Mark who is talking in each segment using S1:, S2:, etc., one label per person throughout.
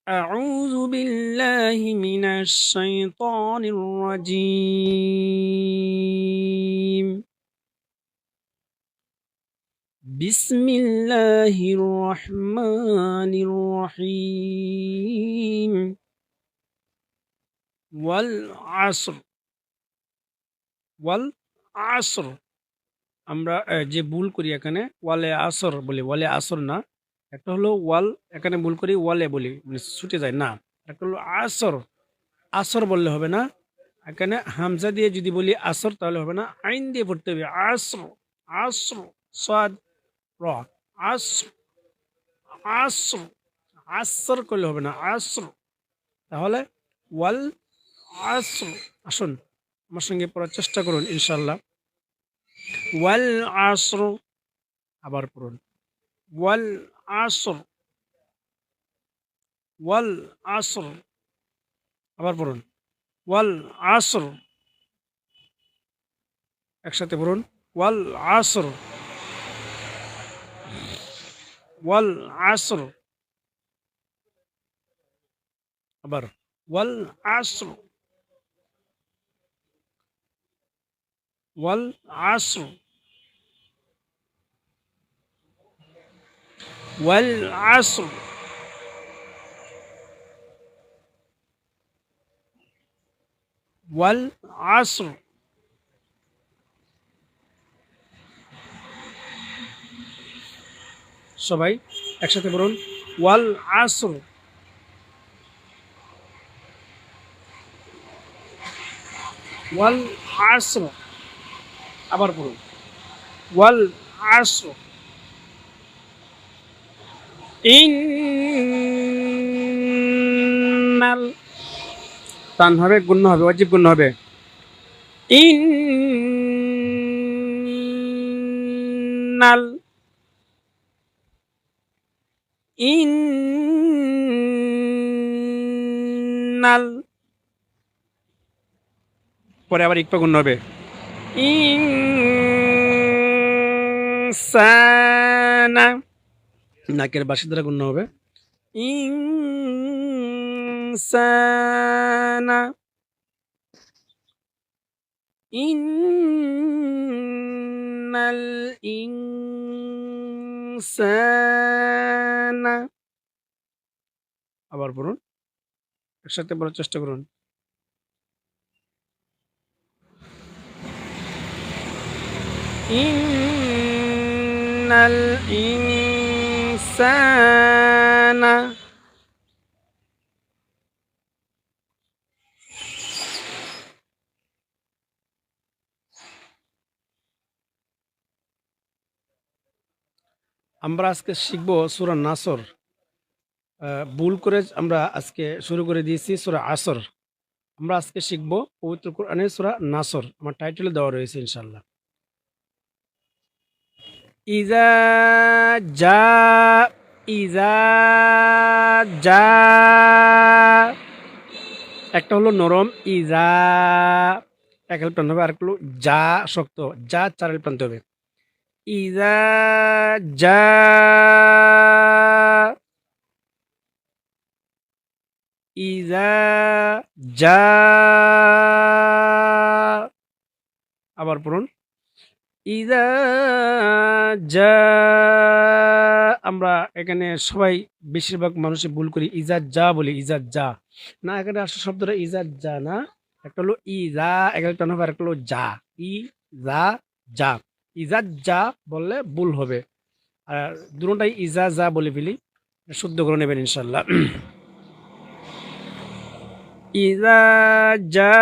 S1: أعوذ بالله من الشيطان الرجيم. بسم الله الرحمن الرحيم. والعصر والعصر আমরা যে ভুল করি এখানে ওয়ালে আসর বলি, ওয়ালে আসর না। একটা হলো ওয়াল, এখানে ভুল করি ওয়ালে বলি, মানে ছুটে যায় না। একটা হলো আসর, আসর বললে হবে না। এখানে হামজা দিয়ে যদি বলি আসর তাহলে হবে না, আইন দিয়ে পড়তে হবে। আসর, আসর, সাদ, র, আসর, আসর, আসর করলে হবে না, আসর। তাহলে ওয়াল আসর। আসুন আমার সঙ্গে পড়ার চেষ্টা করুন ইনশাল্লাহ। ওয়াল আসর, আবার পড়ুন। ওয়াল আসর, ওয়াল আসর, আবার পড়ুন। ওয়াল আসর, একসাথে পড়ুন। ওয়াল আসর, ওয়াল আসর, আবার ওয়াল আসর, ওয়াল আসর, ওয়াল আসর, ওয়াল আসর। সবাই একসাথে বলুন, ওয়াল আসর, ওয়াল আসর, আবার বলুন। ওয়াল আসর। ইন্নাল, টান হবে, গুণ হবে, অজীব গুণ হবে। ইন্নাল, ইন্নাল, পরে আবার ইকপা গুণ হবে। ইনসানা, নাকের বাসি দ্বারা গুণ হবে। ইনসানা, ইন্নাল ইনসানা, আবার বলুন, একসাথে বলার চেষ্টা করুন। ইন্নাল ইনসানা। আমরা আজকে শিখব সূরা নাসর। ভুল করে আমরা আজকে শুরু করে দিয়েছি সূরা আসর। আমরা আজকে শিখব পবিত্র কোরআনের সূরা নাসর। আমার টাইটেলে দেওয়া রয়েছে ইনশাআল্লাহ। ইজা জা, ইজা জা, একটা হলো নরম ইজা, এক হেল প্রান্ত হবে, আর হলো যা শক্ত, যা চার হেল প্রান্ত হবে। ইজা জা, ইজা জা, আবার পড়ুন। ইজা জা, আমরা এখানে সবাই বেশিরভাগ মানুষই ভুল করি, ইজা যা বলি, ইজা যা না। এখানে আসল শব্দটা ইজা যা না, একটা হলো ইজা, একটা হবে, আর একটা হলো যা। ইজা যা, ইজা যা বললে ভুল হবে। আর দুটোটাই ইজা যা বলে ফেলি, শুদ্ধ করে নেবেন ইনশাল্লাহ। ইজা যা,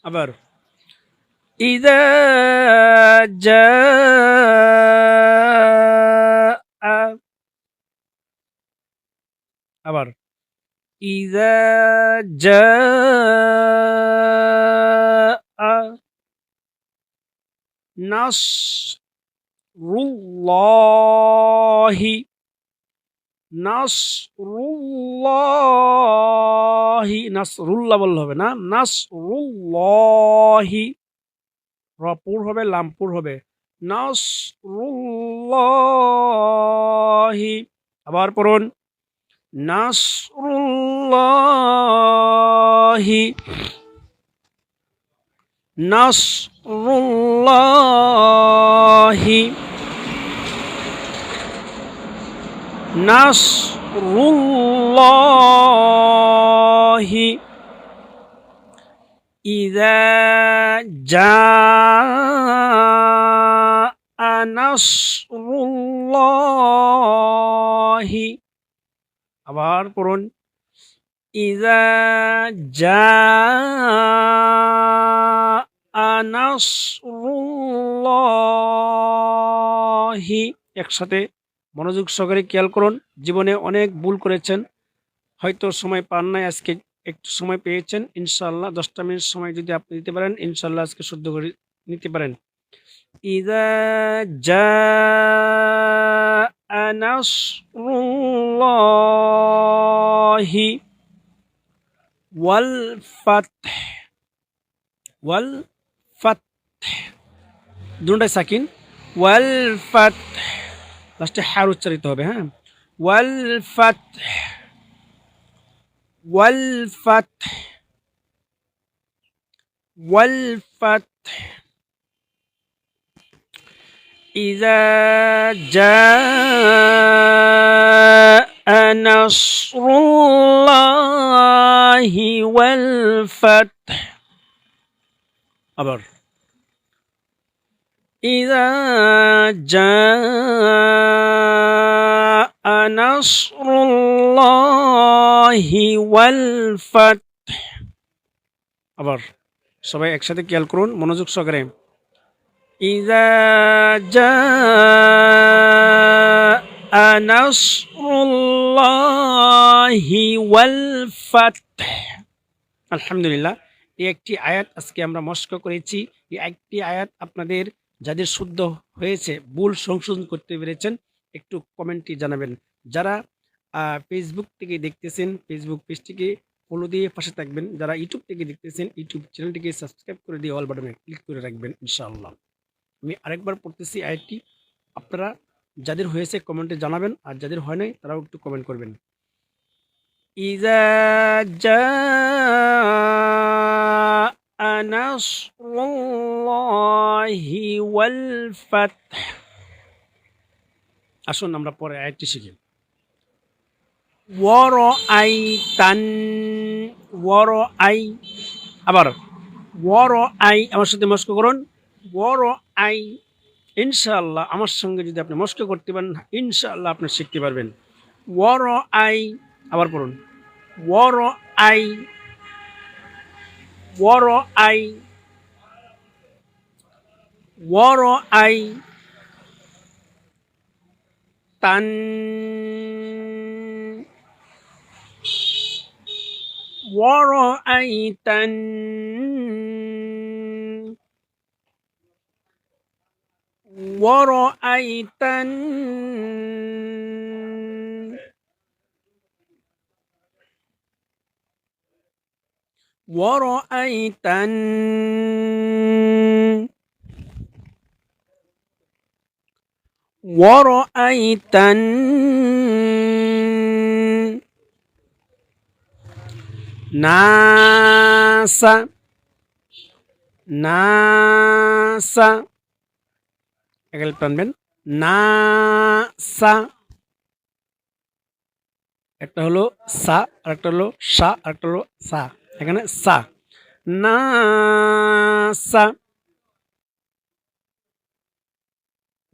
S1: আবার ইজা যা, আবার ইজা যা, নাসরুল্লাহি, নাসরুল্লাহি, নাসরুল্লাহ বললে হবে না, নাসরুল্লাহি, রপুর হবে, লামপুর হবে। নাসরুল্লাহ, নাসরুল্লাহি আবার পড়ুন নাসরুল্লাহি নাসরুল্লাহি নাসরুল্লাহি ইযা জাআ নাসরুল্লাহি আবার পড়ুন ইযা জাআ নাসরুল্লাহি একসাথে মনোযোগ সহকারে খেয়াল করুন। জীবনে অনেক ভুল করেছেন, হয়তো সময় পান নাই, আজকে একটু সময় পেয়েছেন। ইনশাআল্লাহ 10টা মিনিট সময় যদি আপনি দিতে পারেন, ইনশাআল্লাহ আজকে শুদ্ধ করে নিতে পারেন। ইযা জাআ নাসরুল্লাহি ওয়াল ফাতহ ওয়াল ফাতহ দুটোই সাকিন ওয়াল ফাতহ লাস্টে হার উচ্চারিত হবে। হ্যাঁ, ওয়াল ফাতহ ওয়াল ফাতহ ওয়াল ফাতহ ইযা জাআ নাসরুল্লাহি ওয়াল ফাতহ আবার ইযা জাআ নাসরুল্লাহি ওয়াল ফাতহ আবার সবাই একসাথে খেয়াল করুন মনোযোগ সহকারে। ইযা জাআ নাসরুল্লাহি ওয়াল ফাতহ। আলহামদুলিল্লাহ, এই একটি আয়াত আজকে আমরা মস্ক করেছি। এই একটি আয়াত আপনাদের যাদের শুদ্ধ হয়েছে, ভুল সংশোধন করতে পেরেছেন, একটু কমেন্টে জানাবেন। যারা ফেসবুক থেকে দেখতেছেন, ফেসবুক পেজটিকে ফলো দিয়ে পাশে থাকবেন। যারা ইউটিউব থেকে দেখতেছেন, ইউটিউব চ্যানেলটিকে সাবস্ক্রাইব করে দিয়ে অল বাটনে ক্লিক করে রাখবেন ইনশাআল্লাহ। আমি আরেকবার পড়তেছি আয়াতটি, আপনারা যাদের হয়েছে কমেন্টে জানাবেন, আর যাদের হয় নাই তারাও একটু কমেন্ট করবেন। ইযা জাআ নাসরুল্লাহি ওয়াল ফাতহ। আসুন আমরা পরে আয়াতটি শিখি। ওয়ারাআইতান ওয়ারাআই আবার ওয়ারাআই আমার সাথে মস্ক করুন। ওয়ারাআই ইনশাআল্লাহ আমার সঙ্গে যদি আপনি মস্ক করতে পারেন, ইনশাআল্লাহ আপনি শিখতে পারবেন। ওয়ারাআই আবার পড়ুন ওয়ারাআই ওয়ারাআই ওয়ারাআই তান ওয়ারাআইতান ওয়ারাআইতান ওয়ারাআইতান ওয়ারাআইতান নাসা নাসা এগুলো টানবেন। নাসা একটা হলো সা, আর একটা হলো সা, আর একটা হলো সা। এখানে সা নাসা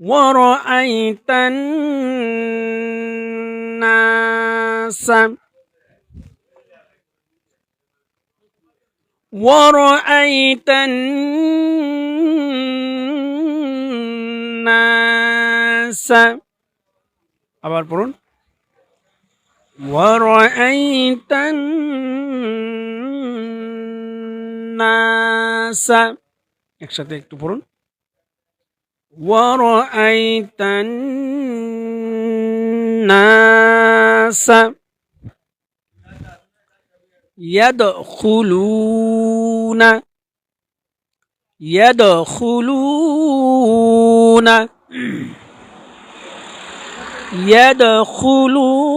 S1: ওয়ারাআইতান নাসা ওয়ারাআইতান নাসা আবার পড়ুন ওয়ারাআইতান নাসা একসাথে একটু পড়ুন ওয়ারাআইতান নাসা ইয়াদখুলুনা ইয়াদখুলুনা يدخلون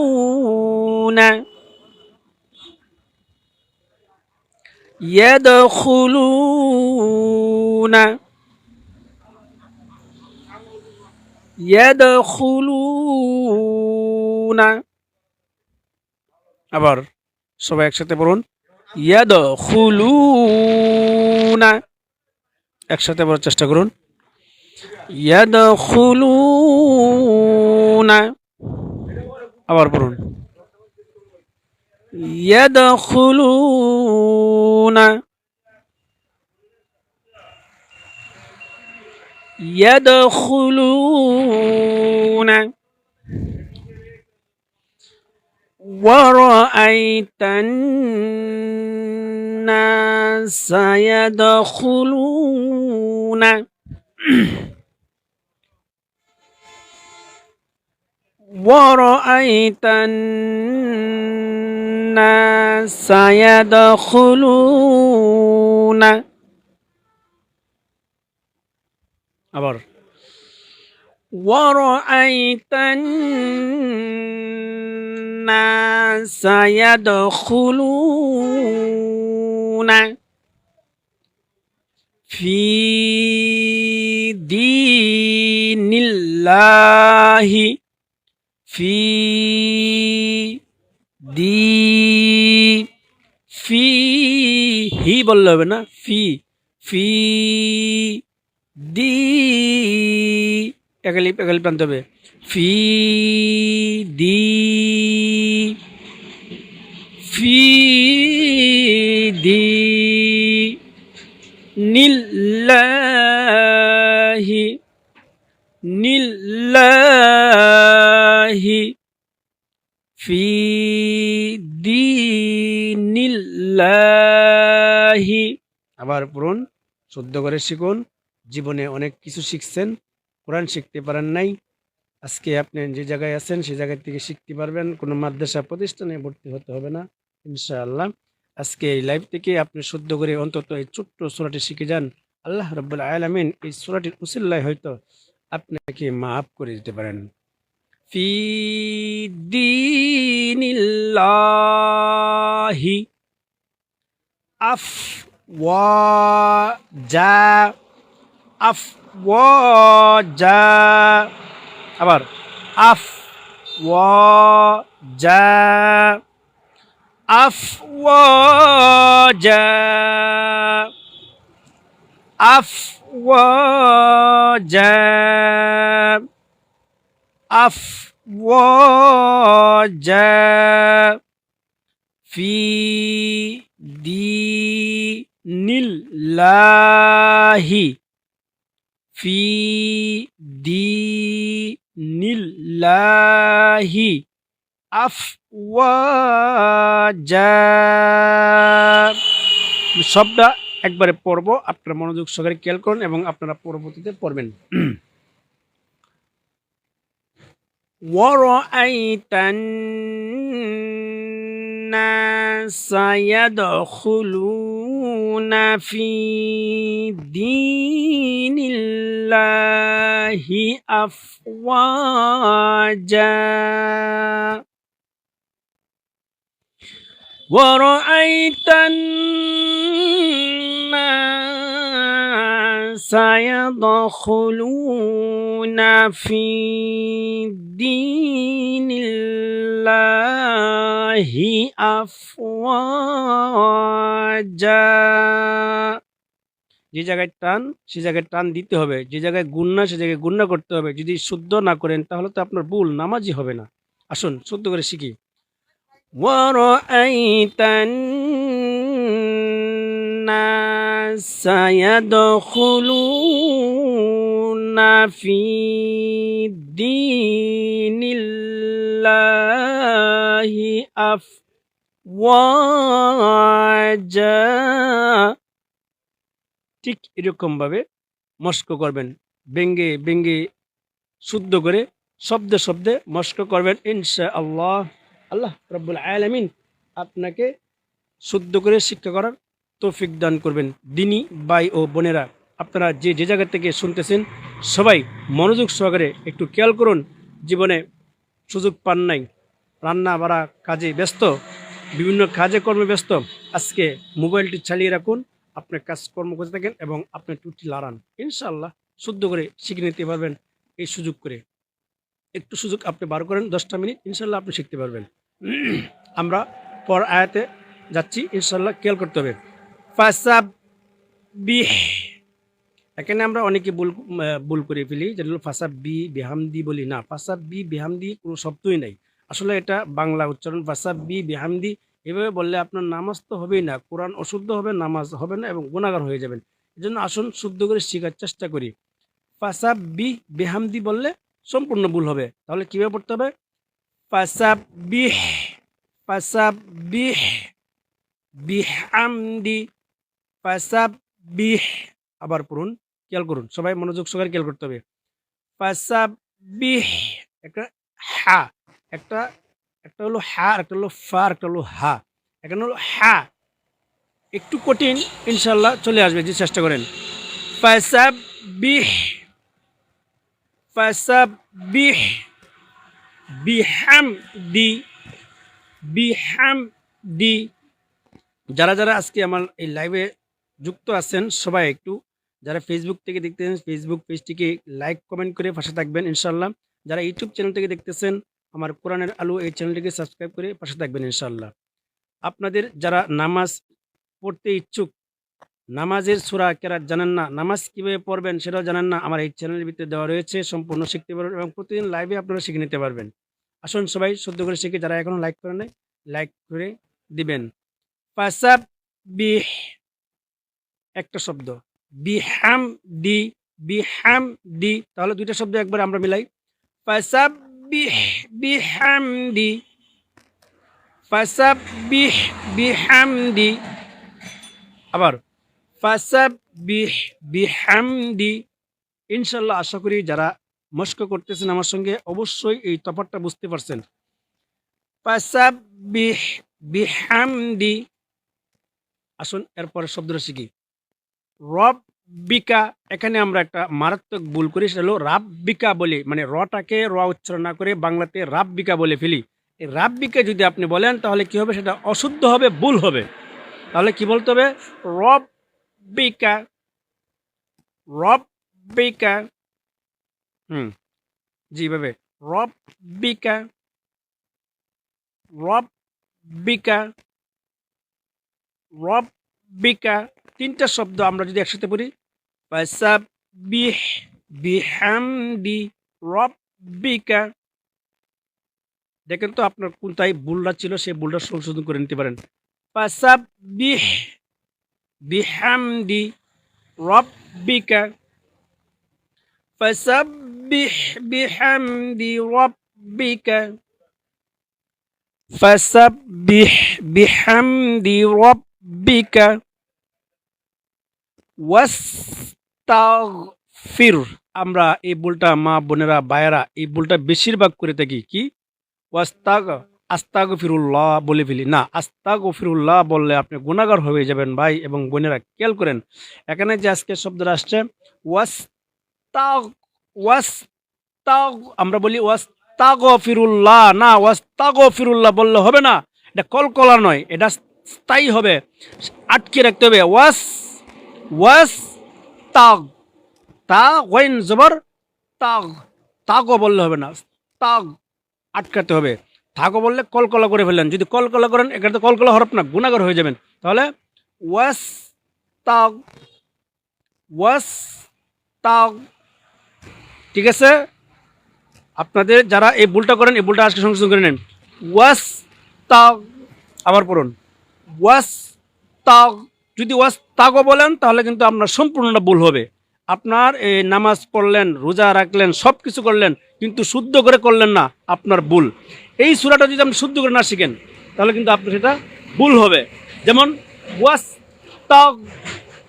S1: يدخلون يدخلون আবার সবাই একসাথে বলুন يدخلون একসাথে বলার চেষ্টা করুন يدخلون আবার বলুন يدخلون يدخلون ورأيت الناس يدخلون ورأيت الناس يدخلون আবার ورأيت الناس يدخلون في دين الله في হি বললে হবে না ফি দি একালিপ আনতে হবে ফি দি নিল্লাহি ফি দীনিল্লাহি আবার পড়ুন শুদ্ধ করে শিখুন জীবনে অনেক কিছু শিখছেন কোরআন শিখতে পারেন নাই আজকে আপনি যে জায়গায় আছেন সেই জায়গা থেকে শিখতে পারবেন কোনো মাদ্রাসা প্রতিষ্ঠানে ভর্তি হতে হবে না ইনশাআল্লাহ আজকে এই লাইভ থেকে আপনি শুদ্ধ করে অন্তত এই ছোট্ট সূরাটি শিখে যান আল্লাহ রাব্বুল আলামিন এই সূরাটির উসিলায় হয়তো আপনাকে মাফ করে দিতে পারেন ফি দীনিল্লাহি আফওয়াজা আবার আফওয়াজা আফওয়াজা আফওয়াজা আফওয়াজা ফি দীনিল্লাহি ফি দীনিল্লাহি আফওয়াজা শব্দটা একবারে পড়ব আপনারা মনোযোগ সহকারে খেয়াল করুন এবং আপনারা পরবর্তীতে পড়বেন ورأيت الناس يدخلون في دين الله أفواجا ورأيت الناس يدخلون في دين الله أفواجا যে জায়গায় টান সে জায়গায় টান দিতে হবে যে জায়গায় গুণনা সে জায়গায় গুণনা করতে হবে যদি শুদ্ধ না করেন তাহলে তো আপনার ভুল নামাজই হবে না আসুন শুদ্ধ করে শিখি ورأيت الناس يدخلون في دين الله أفواجا ঠিক এরকম ভাবে মস্ক করবেন ব্যঙ্গে ব্যঙ্গে শুদ্ধ করে শব্দে শব্দে মস্ক করবেন ইনশাআল্লাহ আল্লাহ রাব্বুল আলামিন আপনাকে শুদ্ধ করে শিক্ষা করার তৌফিক দান করবেন দিনী ভাই ও বোনেরা আপনারা যে যে জায়গা থেকে শুনতেছেন সবাই মনোযোগ সহকারে একটু খেয়াল করুন জীবনে সুযোগ পান নাই, রান্না বাড়া কাজে ব্যস্ত, বিভিন্ন কাজে কর্মে ব্যস্ত, আজকে মোবাইলটি চালিয়ে রাখুন, আপনি কাজকর্ম করতে থাকেন এবং আপনি টুটি লাড়ান, ইনশাআল্লাহ শুদ্ধ করে শিখে নিতে পারবেন। এই সুযোগ করে একটু সুযোগ আপনি বার করেন, 10টা মিনিট, ইনশাআল্লাহ আপনি শিখতে পারবেন। আমরা পর আয়াতে যাচ্ছি, ইনশাআল্লাহ খেয়াল করতে হবে। ফাসাব্বিহ, এখানে আমরা অনেকে ভুল করে ফেলি, যেটা হলো ফাসাব্বি বিহামদি বলি না, ফাসাব্বি বিহামদি কোনো শব্দই নাই। আসলে এটা বাংলা উচ্চারণ, ফাসাব্বি বিহামদি। এভাবে বললে আপনার নামাজ তো হবেই না, কোরআন অশুদ্ধ হবে, নামাজ হবে না এবং গুনাহগার হয়ে যাবেন। এই জন্য আসুন শুদ্ধ করে শেখার চেষ্টা করি। ফাসাব্বি বিহামদি বললে সম্পূর্ণ ভুল হবে। তাহলে কিভাবে পড়তে হবে? ফাসাব্বিহ, ফাসাব্বিহ বিহামদি, ফাসাব্বিহ। আবার পড়ুন, খেয়াল করুন, সবাই মনোযোগ সহকারে খেয়াল করতে হবে। ফাসাব্বিহ, একটা হা, একটা একটা হলো হা, একটা হলো ফা, একটা হলো হা। এখানে হলো হা, একটু কঠিন, ইনশাল্লাহ চলে আসবে যে চেষ্টা করেন। ফাসাব্বিহ, ফাসাব্বিহ বিহামদি, বিহামদি। যারা যারা আজকে আমার এই লাইভে যুক্ত আছেন সবাই একটু, যারা ফেসবুক থেকে দেখতেছেন ফেসবুক পেজটিকে লাইক কমেন্ট করে পাশে থাকবেন ইনশাল্লাহ। যারা ইউটিউব চ্যানেল থেকে দেখতেছেন আমার কোরআনের আলো এই চ্যানেলটিকে সাবস্ক্রাইব করে পাশে থাকবেন ইনশাল্লাহ। আপনাদের যারা নামাজ পড়তে ইচ্ছুক, নামাজের সূরা কেরাত জানেন না, নামাজ কীভাবে পড়বেন সেটাও জানেন না, আমার এই চ্যানেলের ভিতরে দেওয়া রয়েছে, সম্পূর্ণ শিখতে পারবেন এবং প্রতিদিন লাইভে আপনারা শিখে নিতে পারবেন। আসুন সবাই শুদ্ধ করে শিখে, যারা এখনও লাইক করেন নাই লাইক করে দিবেন। ফাসাব্বিহ একটা শব্দ, বিহামদি, বিহামদি, তাহলে দুইটা শব্দ একবার আমরা মিলাই। ফাসাব্বিহ বিহামদি, ফাসাব্বিহ বিহামদি। আবার ফাসাব্বিহ বিহামদি। ইনশাল্লাহ আশা করি যারা মস্ক করতেছেন আমার সঙ্গে অবশ্যই এই তফাৎটা বুঝতে পারছেন। ফাসাব্বিহ বিহামদি। আসুন এরপরে শব্দটা শিখি। রব্বিকা, এখানে আমরা একটা মারাত্মক ভুল করি, সেটা হলো রাব্বিকা বলি, মানে রটাকে র উচ্চারণ না করে বাংলাতে রাব্বিকা বলে ফেলি। এই রাব্বিকা যদি আপনি বলেন তাহলে কি হবে? সেটা অশুদ্ধ হবে, ভুল হবে। তাহলে কি বলতে হবে? রব্বিকা, রব্বিকা। জি ভাবে, রব্বিকা, রব্বিকা, রব্বিকা। তিনটা শব্দ আমরা যদি একসাথে পড়ি, ফাসাব্বিহ বিহামদি রব্বিকা। দেখেন তো আপনার কোনটাই ভুলটা ছিল, সেই ভুলটা সংশোধন করে নিতে পারেন। ফাসাব্বিহ বিহামদি রব্বিকা, ফাসাব্বিহ বিহামদি রব্বিকা, ফাসাব্বিহ বিহামদি রব্বিকা ওয়াস্তাগফির। আমরা এই ভুলটা মা বোনেরা ভাইয়েরা এই ভুলটা বেশিরভাগ করে থাকি, কি আস্তাগফিরুল্লাহ বলে ফেলি না। আস্তাগফিরুল্লাহ বললে আপনি গুনাহগার হয়ে যাবেন ভাই এবং বোনেরা, খেয়াল করেন এখানে যে আজকে শব্দটা আসছে আমরা বলি ওয়াস্তাগফিরুল্লাহ, না ওয়াস্তাগফিরুল্লাহ বললে হবে না, এটা কলকলা নয়, এটা স্থায়ী হবে, আটকে রাখতে হবে। তাগ, তা ওয়াইন জবর তাগ, তাগও বললে হবে না, তাগ আটকাতে হবে। থাকো বললে কলকলা করে ফেললেন, যদি কলকলা করেন এখানে তো কলকলা হরফ না, গুনাহগার হয়ে যাবেন। তাহলে ওয়াস তাগ, ওয়াস তাগ। ঠিক আছে, আপনাদের যারা এই ভুলটা করেন এই ভুলটা আজকে সংশোধন করে নেন। ওয়াস তাগ, আবার পড়ুন ওয়াস তাগ। যদি ওয়াস তাগও বলেন তাহলে কিন্তু আপনার সম্পূর্ণটা ভুল হবে। আপনার এই নামাজ পড়লেন, রোজা রাখলেন, সব কিছু করলেন, কিন্তু শুদ্ধ করে করলেন না, আপনার ভুল। এই সূরাটা যদি আপনি শুদ্ধ করে না শিখেন তাহলে কিন্তু আপনার সেটা ভুল হবে। যেমন ওয়াস তাগ,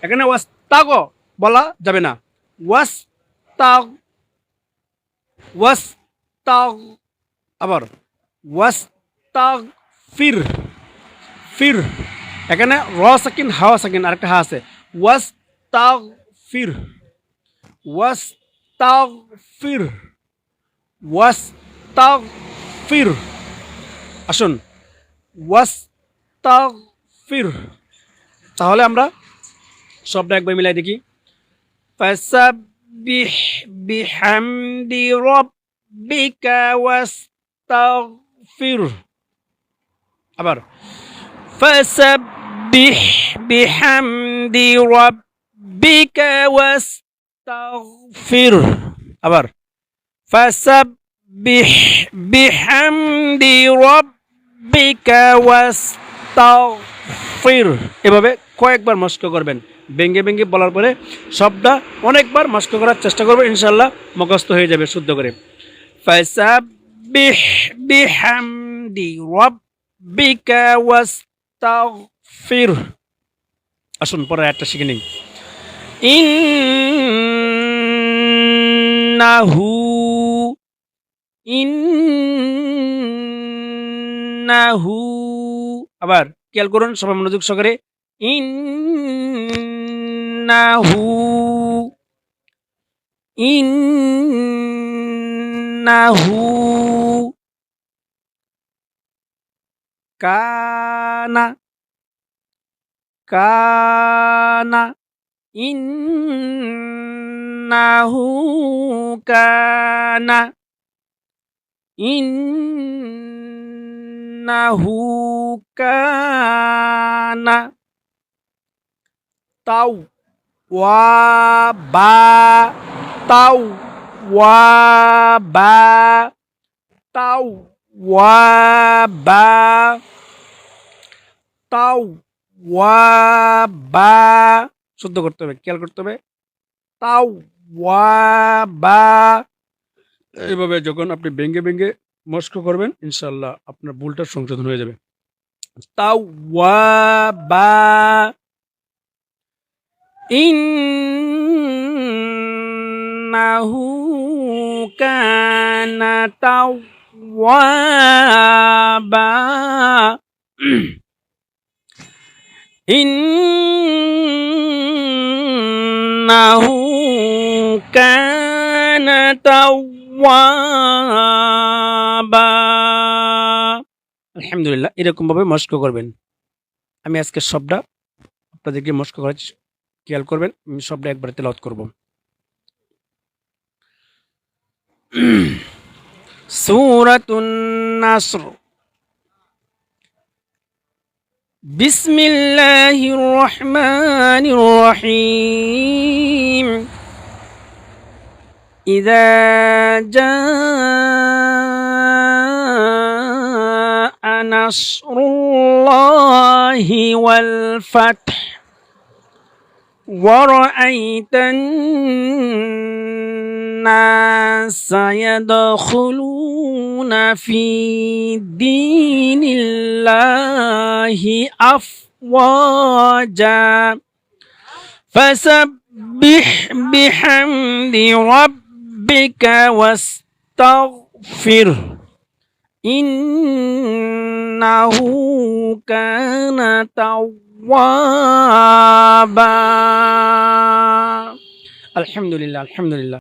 S1: এখানে ওয়াস তাগও বলা যাবে না, ওয়াস তাগ, ওয়াস তাগ। আবার ওয়াস তাগ ফির, ফির, এখানে র সাকিন হাওয়া সাকিন আরেকটা হা আছে, ওয়াস তাগ ফির, ওয়াস তাগ ফির, ওয়াস তাগ ফির। আসুন, ওয়াস্তাগফির। তাহলে আমরা সবটা একবার মিলাই দেখি। ফাসাব্বিহ বিহামদি রাব্বিকা ওয়াস্তাগফির। আবার ফাসাব্বিহ বিহামদি রাব্বিকা ওয়াস্তাগফির। আবার ফাসাব্বিহ বিহামদি রাব্বিকা ওয়াস্তাগফির। এভাবে কয়েকবার মস্ক করবেন। ভেঙ্গে ভেঙ্গে বলার পরে শব্দটা অনেকবার মস্ক করার চেষ্টা করবেন, ইনশাআল্লাহ মুখস্থ হয়ে যাবে শুদ্ধ করে। ফাসাব্বিহ বিহামদি রাব্বিকা ওয়াস্তাগফির। আসুন পরে একটা শিখে নিই। ইন্নাহু ইন্নাহু। আবার খেয়াল করুন, সবাই মনোযোগ সহকারে। ইন্নাহু ইন্নাহু কানা কানা ইন্নাহু কানা ইন্নাহু কানা। তাও ওয়াবা তাও ওয়াবা তাও ওয়াবা তাও ওয়াবা। শুদ্ধ করতে হবে, খেয়াল করতে হবে। তাও ওয়াবা। এইভাবে যখন আপনি ভেঙ্গে ভেঙ্গে মস্ক করবেন, ইনশাআল্লাহ আপনার ভুলটা সংশোধন হয়ে যাবে। তাও ওয়াবা ইন্নাহু কানা তাওয়াবা ইন্নাহু কানা তাওয়াবা। আলহামদুলিল্লাহ, এরকম ভাবে মস্ক করবেন। আমি আজকে সবটা আপনাদেরকে মস্ক করার খেয়াল করবেন। আমি সবটা একবার তেলাওয়াত করব। সূরাতুন নাসর। বিসমিল্লাহির রহমানির রহিম। ইযা জাআ নাসরুল্লাহি ওয়াল ফাতহ ورأيت الناس يدخلون في دين الله أفواجا فسبح بحمد ربك واستغفره إنه كان توابا। الحمد لله الحمد لله।